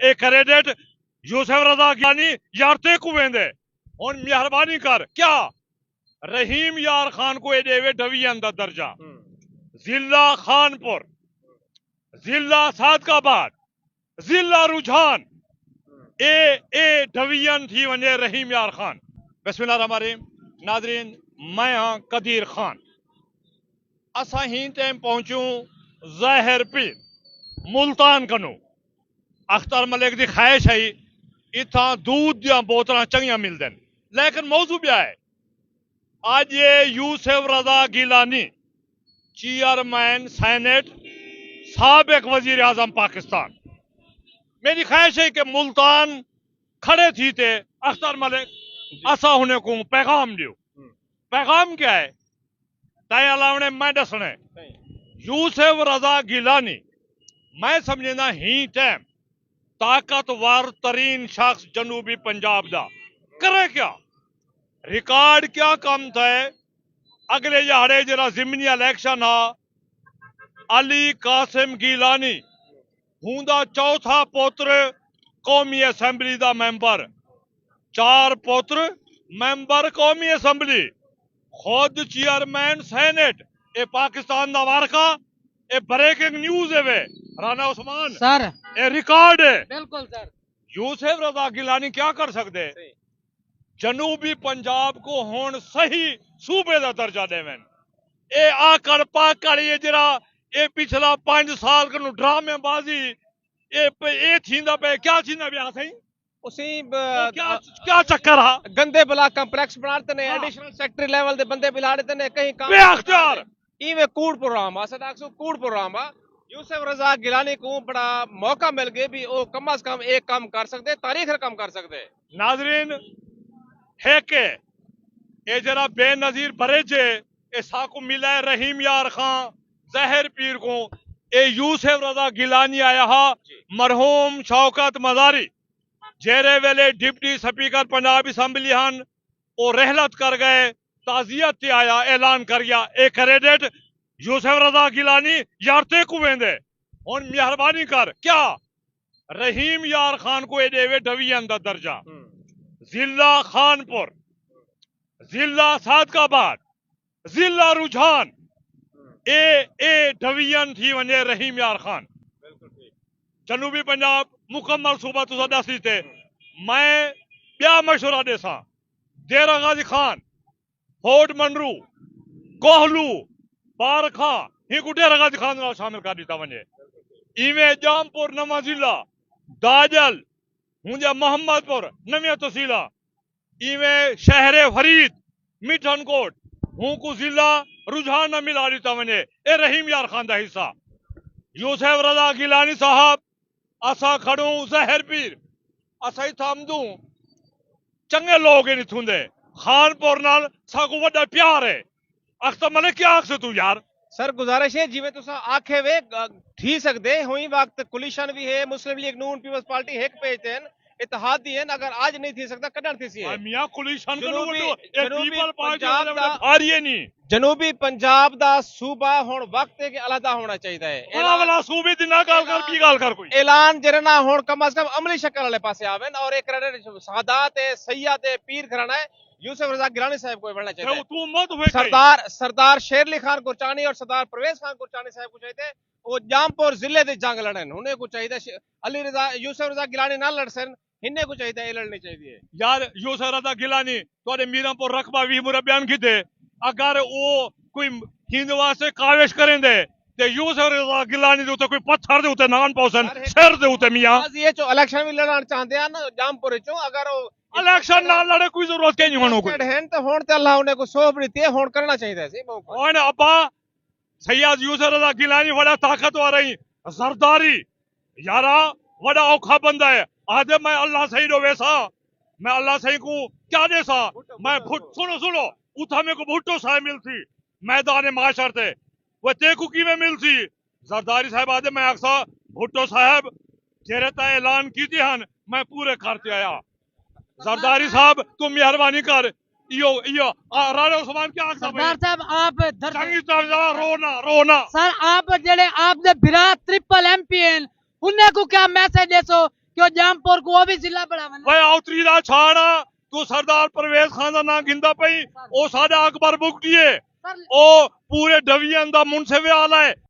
A credit Yusuf रजा गिलानी यार ते को वेंदे हुन मेहरबानी कर क्या रहीम यार खान को ए देवे डिवीजन दा दर्जा जिला खानपुर जिला सादकाबाद जिला रुझान ए डिवीजन थी वने रहीम यार खान। बिस्मिल्लाहिर्रहमानिर्रहीम। नाजरीन मैं हाँ कदीर खान। असा ही टाइम पहुंचूं ज़ाहिर पीर मुल्तान कनू। अख्तर मलिक की ख्वाहिश है इतना दूध दियां बोतलां चंगियां मिलदन लेकिन मौजू क्या है आज ये यूसुफ रजा गिलानी चेयरमैन सेनेट साबिक वजीर आजम पाकिस्तान। मेरी ख्वाहिश है कि मुल्तान खड़े थी थे अख्तर मलिक असा होने को पैगाम दियो। पैगाम क्या है तय अलावने मैं दसने यूसुफ रजा गिलानी मैं समझना ही टाइम ताकतवर तरीन शख्स जनूबी पंजाब दा करे क्या रिकॉर्ड क्या कम था अगले यारे जरा जिमनी इलेक्शन आ अली कासिम गिलानी हुंदा चौथा पुत्र कौमी असैम्बली दा मेंबर 4 पुत्र मेंबर कौमी असैम्बली खुद चेयरमैन सेनेट ए पाकिस्तान दा वारका ए ब्रेकिंग न्यूज है वे राना उस्मान सर ए रिकॉर्ड है बिल्कुल सर। यूसुफ रजा गिलानी क्या कर सकते जनूबी पंजाब को हुन सही सूबे दा दर्जा देवन ए आकड़ पाकड़ ये जरा ए पिछला 5 साल कनु ड्रामेबाजी ए थींदा पे क्या थींदा बिया सही उसी क्या चक्कर हा गंदे ब्लॉक कॉम्प्लेक्स बनाते ने एडिशनल सेक्रेटरी लेवल दे बंदे बिलाड़ते ने कहीं काम बेअख्तियार इवे कूड़ प्रोग्राम आ सदाक्सो कूड़ प्रोग्राम आ यूसुफ रजा गिलानी को बड़ा मौका मिल गया भी वो कम अज कम एक काम कर सकते तारीख कम कर सकते। नाजरीन है के ए जरा बेनजीर बरेजे ए साकु मिला है रहीम यार खान जहर पीर को ए यूसुफ रजा गिलानी आया हा मरहूम शौकत मजारी जेरे वेले डिप्टी स्पीकर पंजाब असैम्बली हन वो रहलत कर गए ताजियत आया ऐलान कर गया ए क्रेडिट यूसुफ रजा गिलानी यार ते को वेंदे हुन मेहरबानी कर क्या रहीम यार खान को ए देवे डिवीजन दा दर्जा जिला खानपुर जिला सादकाबाद जिला रुझान ए डिवीजन थी वने रहीम यार खान। जनूबी पंजाब मुकम्मल सूबा तुसा दसी थे मैं क्या मशवरा देसा देरा गाजी खान फोर्ट मंडरू कोहलू पारखा ही को डेरा गाजी खान नाल शामिल कर दिता वने इवे जामपुर नवा जिला दाजल हुंजा मोहम्मदपुर नविया तहसीला इवे शहरे फरीद मिठनकोट हूं को जिला रुझान न मिला दिता वने ए रहीम यार खान दा हिस्सा। यूसुफ रजा गिलानी साहब असा खड़ू जहर पीर असा ही थामदू चंगे लोग इन थुंदे खानपुर नाल साकू वड्डा प्यार है अख्तर मलिक क्या आख से तू यार सर गुजारिश है जिवें तुसा आखे वे थी सकदे हुई वक्त कोलिशन भी है मुस्लिम लीग नून पीपल्स पार्टी एक पेज देन इत्तेहादी है अगर आज नहीं थी सकता कदर थी सी मियां कोलिशन जनूबी पंजाब दा सूबा हुन वक्त है कि अलहदा होना चाहिए वाला सूबे दी ना गाल कर की गाल कर कोई ऐलान जरे ना हुन कम अज कम अमली शक्ल वाले पासे आवेन और एक सादात है सैयद है पीर घराना है यूसुफ रजा गिलानी साहब को बनना चाहिए। तू मत हुए सरदार शेरली खान कुरचानी और सरदार परवेज खान कुरचानी साहब को चाहिए वो जामपुर जिले दे जंग लड़न उन्हें को चाहिए अली रजा यूसुफ रजा गिलानी ना लड़ सन इन्हें को चाहिए लड़नी चाहिए यार यूसुफ रजा गिलानी तोरे मीरापुर रकबा भी मुरा बयान की थे अगर वो कोई हिंदुआ से काविश करेंदे ते यूसुफ रजा गिलानी दे उते कोई पत्थर दे उते नान पौसन सिर दे उते मियां ये जो इलेक्शन भी लड़ना चाहते हैं ना जामपुर चो अगर इलेक्शन ना लड़े कोई जरूरत के नहीं होनो कोई हैं तो होन ते अल्लाह उन्हें को सोप दी होन करना चाहिए सी ओने अब्बा सैयद यूसुफ रजा गिलानी बड़ा ताकतवर है सरदारी यारा बड़ा औखा बंदा है आदे मैं अल्लाह सही रो वैसा मैं अल्लाह सही को क्या दे सा मैं सुनो उठा में को भुट्टो साहब मिलती मैदान माशर थे वो ते को की में मिलती जरदारी साहब आदे मैं अक्सा भुट्टो साहब जेरे ता ऐलान की थी हन मैं पूरे करते आया जरदारी साहब तुम मेहरबानी कर यो राणा उस्मान क्या आखदा सरदार साहब आप चंगी तरह रोना सर आप जेड़े आप दे बिरा ट्रिपल एमपीएन उन्हें को क्या मैसेज देसो क्यों जामपुर को वो भी जिला बढ़ावन ਵੇ ਆਉਤਰੀ ਦਾ ਛਾੜ ਤੂੰ ਸਰਦਾਰ ਪਰਵੇਜ਼ ਖਾਨ ਦਾ ਨਾਂ ਗਿੰਦਾ ਪਈ ਉਹ ਸਾਡਾ ਅਕਬਰ ਬੁਗਟੀਏ सर ਉਹ ਪੂਰੇ ਡਿਵੀਜ਼ਨ ਦਾ ਮੁਨਸਿਫ ਆਲਾ ਹੈ